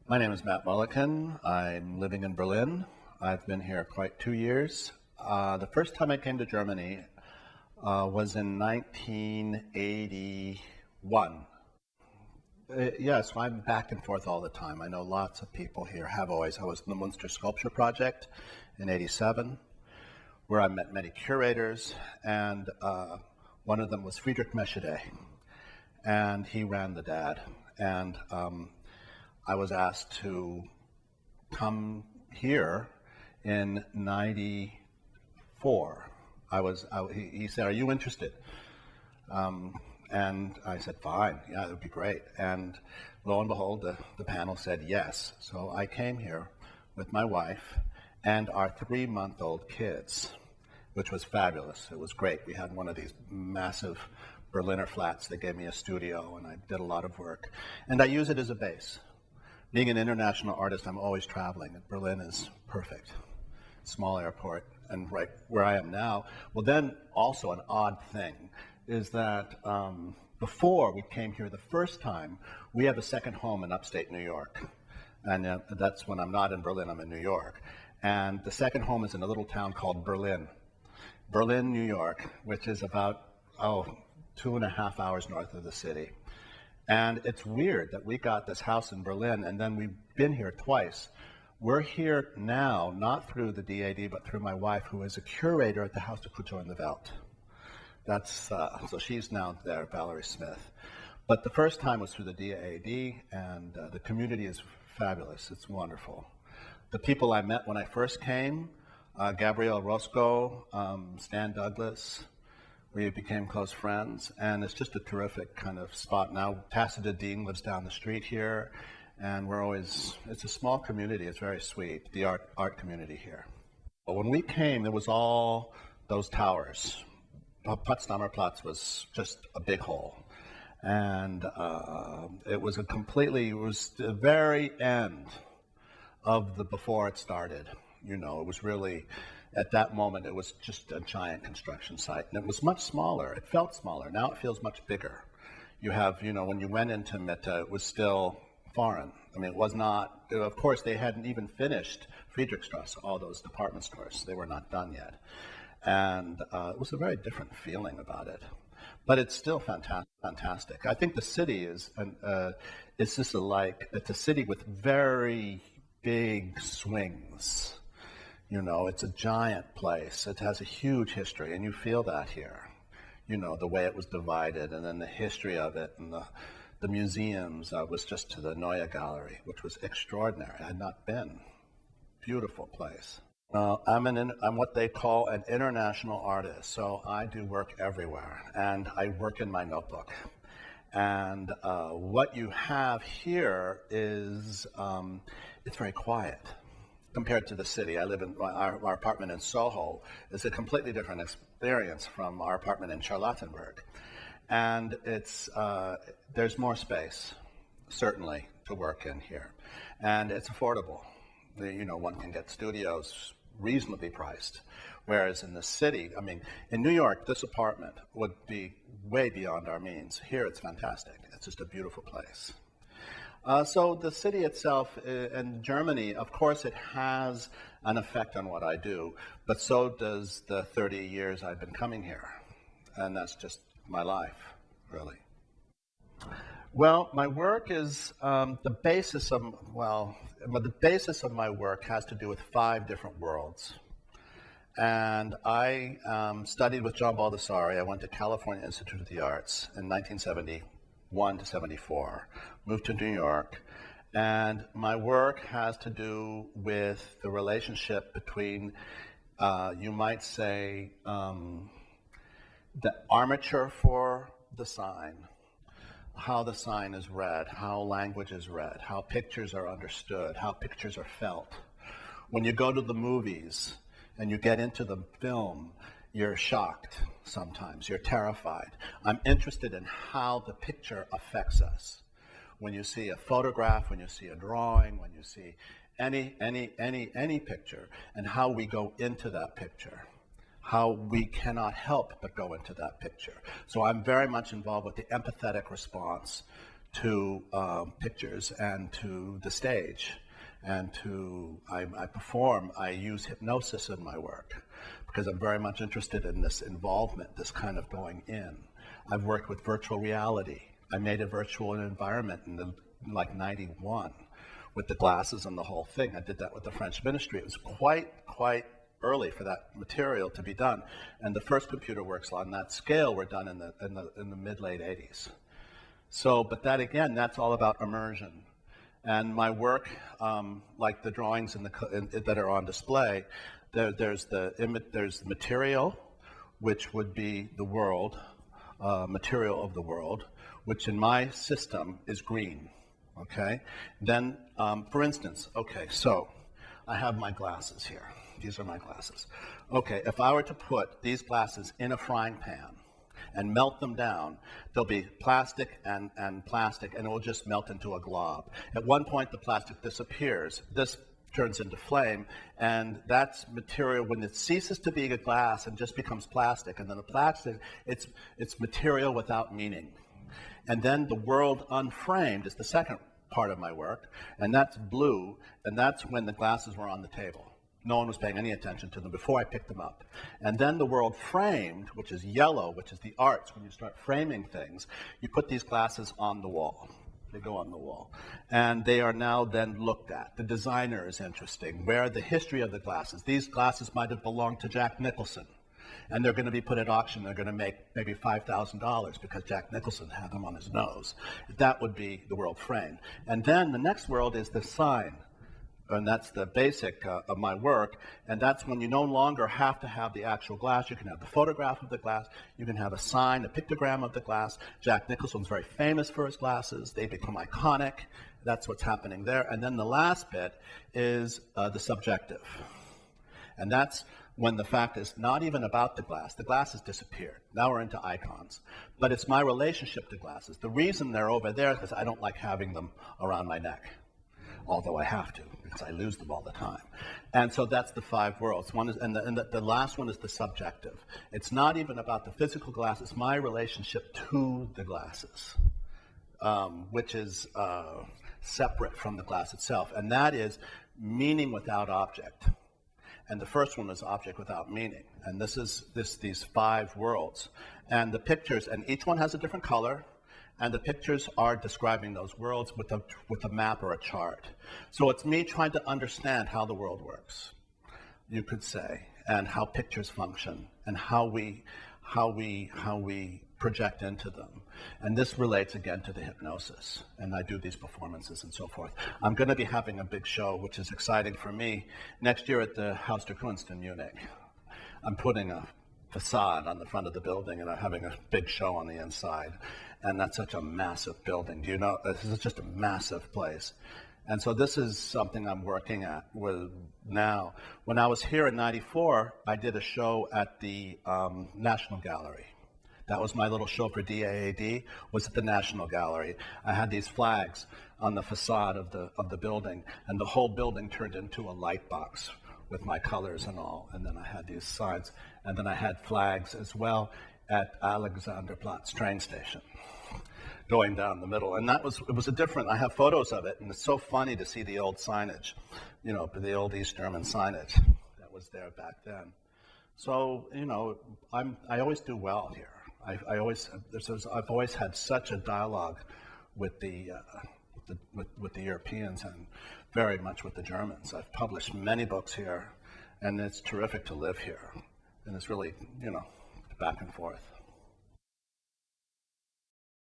My name is Matt Mullican. I'm living in Berlin. I've been here quite 2 years. The first time I came to Germany was in 1981. So I'm back and forth all the time. I know lots of people here have always. I was in the Munster Sculpture Project in '87, where I met many curators, and one of them was Friedrich Meschede, and he ran the DAD. And I was asked to come here in '94. He said, "Are you interested?" And I said, "Fine, yeah, it would be great." And lo and behold, the panel said yes. So I came here with my wife and our 3-month-old kids, which was fabulous. It was great. We had one of these massive Berliner flats. They gave me a studio, and I did a lot of work. And I use it as a base. Being an international artist, I'm always traveling, and Berlin is perfect. Small airport, and right where I am now. Well, then also an odd thing is that before we came here the first time, we have a second home in upstate New York. And that's when I'm not in Berlin, I'm in New York. And the second home is in a little town called Berlin, New York, which is about, 2.5 hours north of the city. And it's weird that we got this house in Berlin, and then we've been here twice. We're here now, not through the DAD, but through my wife, who is a curator at the Haus der Kultur in the Welt. So she's now there, Valerie Smith. But the first time was through the DAD, and the community is fabulous. It's wonderful. The people I met when I first came, Gabrielle Roscoe, Stan Douglas, we became close friends, and it's just a terrific kind of spot. Now, Tacita Dean lives down the street here, and it's a small community. It's very sweet, the art community here. But when we came, there was all those towers. Potsdamer Platz was just a big hole. And it was the very end of before it started. It was really, at that moment, it was just a giant construction site. And it was much smaller. It felt smaller. Now it feels much bigger. You have, when you went into Mitte, it was still foreign. I mean, it was not, of course, they hadn't even finished Friedrichstrasse, all those department stores. They were not done yet. And it was a very different feeling about it. But it's still fantastic. I think the city it's a city with very big swings. It's a giant place. It has a huge history, and you feel that here. The way it was divided, and then the history of it, and the museums. I was just to the Neue Gallery, which was extraordinary. I had not been. Beautiful place. I'm what they call an international artist, so I do work everywhere, and I work in my notebook. And what you have here is, it's very quiet compared to the city. I live in our apartment in Soho is a completely different experience from our apartment in Charlottenburg. And there's more space, certainly, to work in here. And it's affordable. One can get studios reasonably priced. Whereas in the city, in New York, this apartment would be way beyond our means. Here, it's fantastic. It's just a beautiful place. So the city itself and Germany, of course, it has an effect on what I do, but so does the 30 years I've been coming here. And that's just my life, really. Well, my work is the basis of my work has to do with 5 different worlds. And I studied with John Baldessari. I went to California Institute of the Arts in 1971 to 74, moved to New York, and my work has to do with the relationship between, you might say, the armature for the sign, how the sign is read, how language is read, how pictures are understood, how pictures are felt. When you go to the movies and you get into the film, you're shocked sometimes, you're terrified. I'm interested in how the picture affects us. When you see a photograph, when you see a drawing, when you see any picture, and how we go into that picture, how we cannot help but go into that picture. So I'm very much involved with the empathetic response to pictures and to the stage. And I perform, I use hypnosis in my work because I'm very much interested in this involvement, this kind of going in. I've worked with virtual reality. I made a virtual environment in like 91 with the glasses and the whole thing. I did that with the French ministry. It was quite early for that material to be done. And the first computer works on that scale were done in the mid-late 80s. So, but that again, that's all about immersion. And my work, like the drawings that are on display, there's the material, which would be the world, material of the world, which in my system is green, okay? Then, for instance, okay, so I have my glasses here. These are my glasses. Okay, if I were to put these glasses in a frying pan and melt them down, they'll be plastic and plastic, and it will just melt into a glob. At one point, the plastic disappears. This turns into flame, and that's material. When it ceases to be a glass and just becomes plastic, and then the plastic, it's material without meaning. And then the world unframed is the second part of my work, and that's blue, and that's when the glasses were on the table. No one was paying any attention to them before I picked them up. And then the world framed, which is yellow, which is the arts. When you start framing things, you put these glasses on the wall. They go on the wall. And they are now then looked at. The designer is interesting. Where the history of the glasses. These glasses might have belonged to Jack Nicholson. And they're going to be put at auction. They're going to make maybe $5,000 because Jack Nicholson had them on his nose. That would be the world framed. And then the next world is the sign. And that's the basic of my work, and that's when you no longer have to have the actual glass. You can have the photograph of the glass, you can have a sign, a pictogram of the glass. Jack Nicholson's very famous for his glasses. They become iconic. That's what's happening there. And then the last bit is the subjective. And that's when the fact is not even about the glass. The glass has disappeared. Now we're into icons. But it's my relationship to glasses. The reason they're over there is because I don't like having them around my neck. Although I have to, because I lose them all the time. And so that's the five worlds. One is, and the last one is the subjective. It's not even about the physical glass, it's my relationship to the glasses, which is separate from the glass itself. And that is meaning without object. And the first one is object without meaning. And this is these five worlds. And the pictures, and each one has a different color, and the pictures are describing those worlds with a map or a chart. So it's me trying to understand how the world works, you could say, and how pictures function, and how we project into them. And this relates again to the hypnosis. And I do these performances and so forth. I'm going to be having a big show, which is exciting for me, next year at the Haus der Kunst in Munich. I'm putting a facade on the front of the building, and I'm having a big show on the inside. And that's such a massive building. Do you know, this is just a massive place. And so this is something I'm working at with now. When I was here in '94, I did a show at the National Gallery. That was my little show for DAAD, was at the National Gallery. I had these flags on the facade of the building, and the whole building turned into a light box with my colors and all. And then I had these signs, and then I had flags as well at Alexanderplatz train station, going down the middle. And it was a different, I have photos of it, and it's so funny to see the old signage, you know, the old East German signage that was there back then. So, you know, I always do well here. I've always had such a dialogue with the Europeans and very much with the Germans. I've published many books here, and it's terrific to live here. And it's really, you know, back and forth.